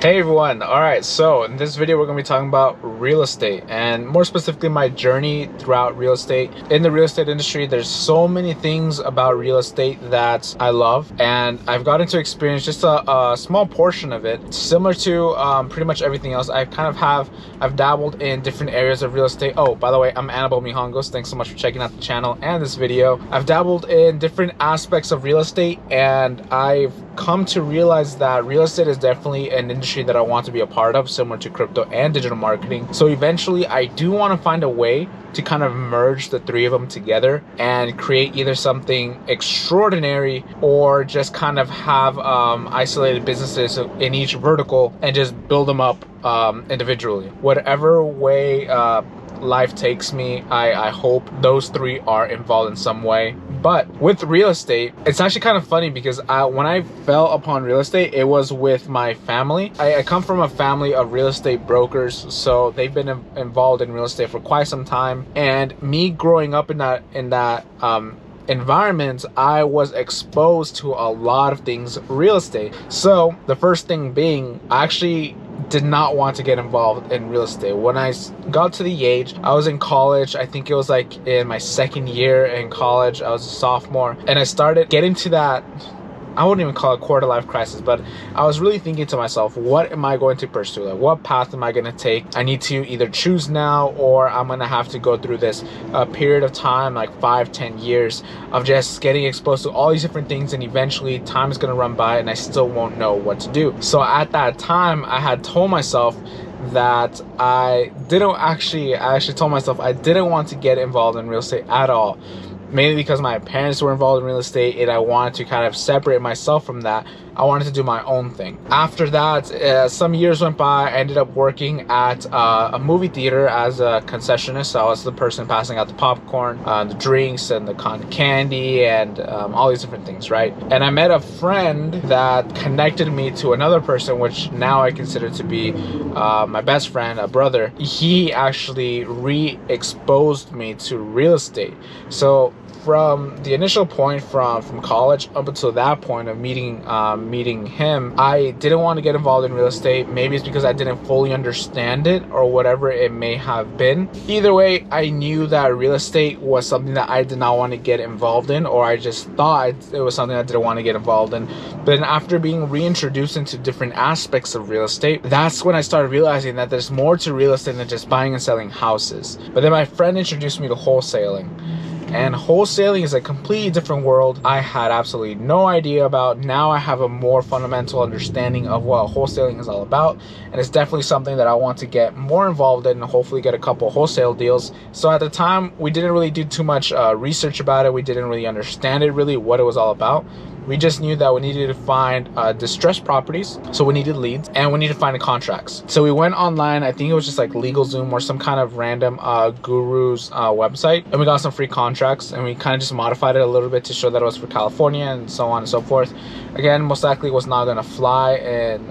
Hey everyone, alright, so in this video we're going to be talking about real estate and more specifically my journey throughout real estate. In the real estate industry, there's so many things about real estate that I love, and I've gotten to experience just a small portion of it. Similar to pretty much everything else, I've dabbled in different areas of real estate. Oh, by the way, I'm Anibal Mijangos. Thanks so much for checking out the channel and this video. I've dabbled in different aspects of real estate, and I've come to realize that real estate is definitely an industry that I want to be a part of, similar to crypto and digital marketing. So eventually I do want to find a way to kind of merge the three of them together and create either something extraordinary or just kind of have isolated businesses in each vertical and just build them up individually. Whatever way life takes me, I hope those three are involved in some way. But with real estate, it's actually kind of funny because when I fell upon real estate, it was with my family. I come from a family of real estate brokers, so they've been involved in real estate for quite some time. And me growing up in that environment, I was exposed to a lot of things real estate. So the first thing being, I actually did not want to get involved in real estate. When I got to the age, I was in college. I think it was like in my second year in college. I was a sophomore, and I started getting to that, I wouldn't even call it quarter life crisis, but I was really thinking to myself, what am I going to pursue? Like, what path am I going to take? I need to either choose now, or I'm going to have to go through this period of time, like 5-10 years of just getting exposed to all these different things, and eventually time is going to run by and I still won't know what to do. So at that time, I had told myself that I actually told myself I didn't want to get involved in real estate at all. Mainly because my parents were involved in real estate and I wanted to kind of separate myself from that. I wanted to do my own thing. After that, some years went by. I ended up working at a movie theater as a concessionist. So I was the person passing out the popcorn, the drinks, and the cotton candy, and all these different things, right? And I met a friend that connected me to another person, which now I consider to be my best friend, a brother. He actually re-exposed me to real estate. So from the initial point from college up until that point of meeting him, I didn't want to get involved in real estate. Maybe it's because I didn't fully understand it or whatever it may have been. Either way, I knew that real estate was something that I did not want to get involved in, or I just thought it was something I didn't want to get involved in. But then after being reintroduced into different aspects of real estate, that's when I started realizing that there's more to real estate than just buying and selling houses. But then my friend introduced me to wholesaling. And wholesaling is a completely different world I had absolutely no idea about. Now I have a more fundamental understanding of what wholesaling is all about, and it's definitely something that I want to get more involved in and hopefully get a couple wholesale deals. So at the time, we didn't really do too much research about it. We didn't really understand it really, what it was all about. We just knew that we needed to find distressed properties, so we needed leads, and we needed to find contracts. So we went online. I think it was just like LegalZoom or some kind of random guru's website, and we got some free contracts, and we kind of just modified it a little bit to show that it was for California and so on and so forth. Again, most likely was not going to fly in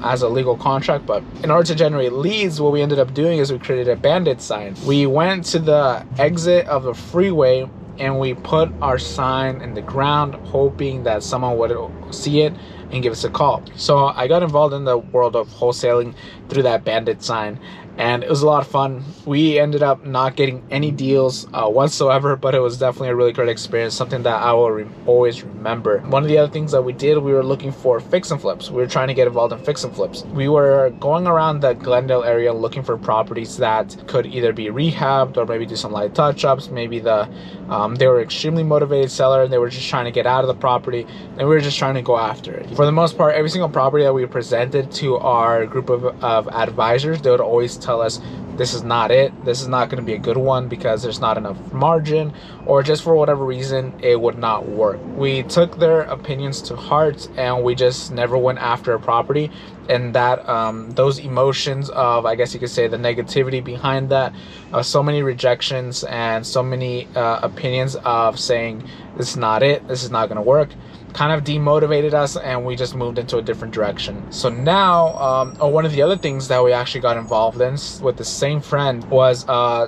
as a legal contract, but in order to generate leads, what we ended up doing is we created a bandit sign. We went to the exit of the freeway and we put our sign in the ground, hoping that someone would see it and give us a call. So I got involved in the world of wholesaling through that bandit sign, and it was a lot of fun. We ended up not getting any deals whatsoever, but it was definitely a really great experience, something that I will always remember. One of the other things that we did, we were looking for fix and flips. We were trying to get involved in fix and flips. We were going around the Glendale area looking for properties that could either be rehabbed or maybe do some light touch-ups. Maybe they were extremely motivated seller and they were just trying to get out of the property, and we were just trying to go after it. For the most part, every single property that we presented to our group of advisors, they would always tell us, this is not it. This is not going to be a good one because there's not enough margin, or just for whatever reason, it would not work. We took their opinions to heart and we just never went after a property. And that those emotions of, I guess you could say, the negativity behind that, so many rejections and so many opinions of saying, this is not it, this is not going to work. kind of demotivated us, and we just moved into a different direction. So now, one of the other things that we actually got involved in with the same friend was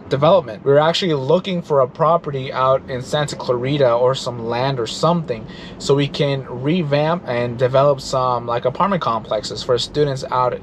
development. We were actually looking for a property out in Santa Clarita or some land or something, so we can revamp and develop some like apartment complexes for students out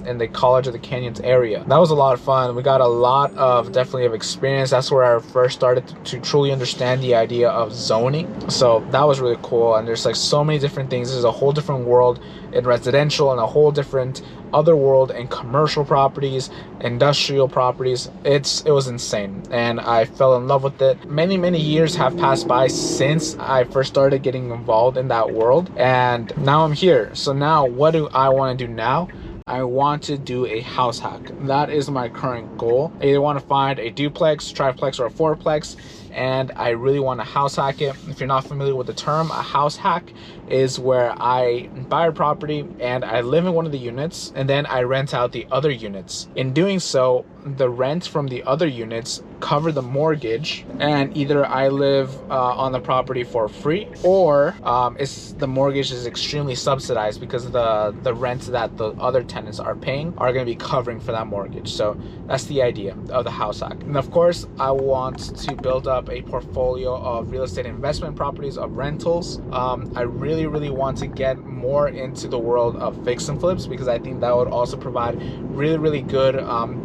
in the College of the Canyons area. That was a lot of fun. We got a lot of definitely of experience. That's where I first started to truly understand the idea of zoning. So that was really cool. And there's like so many different things. There's a whole different world in residential and a whole different other world in commercial properties, industrial properties. It was insane, and I fell in love with it. Many years have passed by since I first started getting involved in that world, and now I'm here. So now what do I want to do now? I want to do a house hack. That is my current goal. I either want to find a duplex, triplex, or a fourplex, and I really want to house hack it. If you're not familiar with the term, a house hack is where I buy a property and I live in one of the units, and then I rent out the other units. In doing so, the rent from the other units cover the mortgage, and either I live on the property for free, or the mortgage is extremely subsidized because the rent that the other tenants are paying are going to be covering for that mortgage. So that's the idea of the house hack. And of course, I want to build up a portfolio of real estate investment properties, of rentals. I really want to get more into the world of fix and flips, because I think that would also provide really good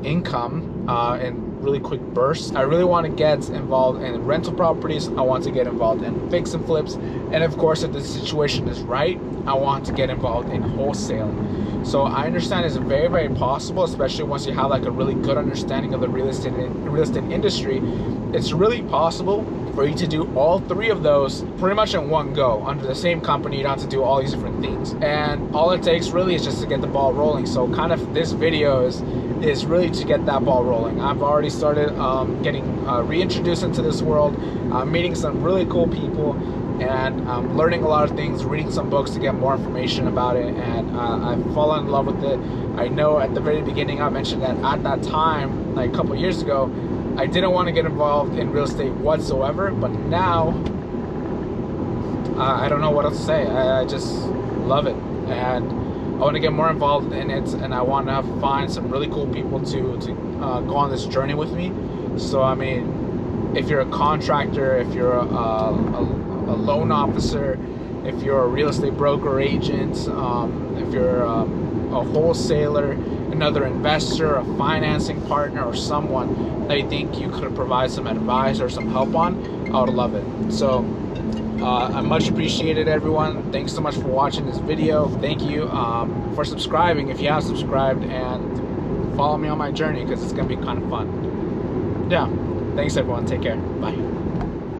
income in really quick bursts. I really want to get involved in rental properties. I want to get involved in fix and flips, and of course, if the situation is right, I want to get involved in wholesaling. So I understand it's very possible, especially once you have like a really good understanding of the real estate industry. It's really possible for you to do all three of those pretty much in one go under the same company. You don't have to do all these different things, and all it takes really is just to get the ball rolling. So kind of this video is really to get that ball rolling. I've already started getting reintroduced into this world, meeting some really cool people, and learning a lot of things, reading some books to get more information about it, and I've fallen in love with it. I know at the very beginning I mentioned that at that time, like a couple years ago, I didn't want to get involved in real estate whatsoever, but now I don't know what else to say. I just love it, and I want to get more involved in it, and I want to find some really cool people to go on this journey with me. So I mean, if you're a contractor, if you're a loan officer, if you're a real estate broker or agent, if you're a wholesaler, another investor, a financing partner, or someone that you think you could provide some advice or some help on, I would love it. So I much appreciated everyone. Thanks so much for watching this video. Thank you for subscribing if you have subscribed, and follow me on my journey, because it's gonna be kind of fun. Yeah, thanks everyone. Take care. Bye.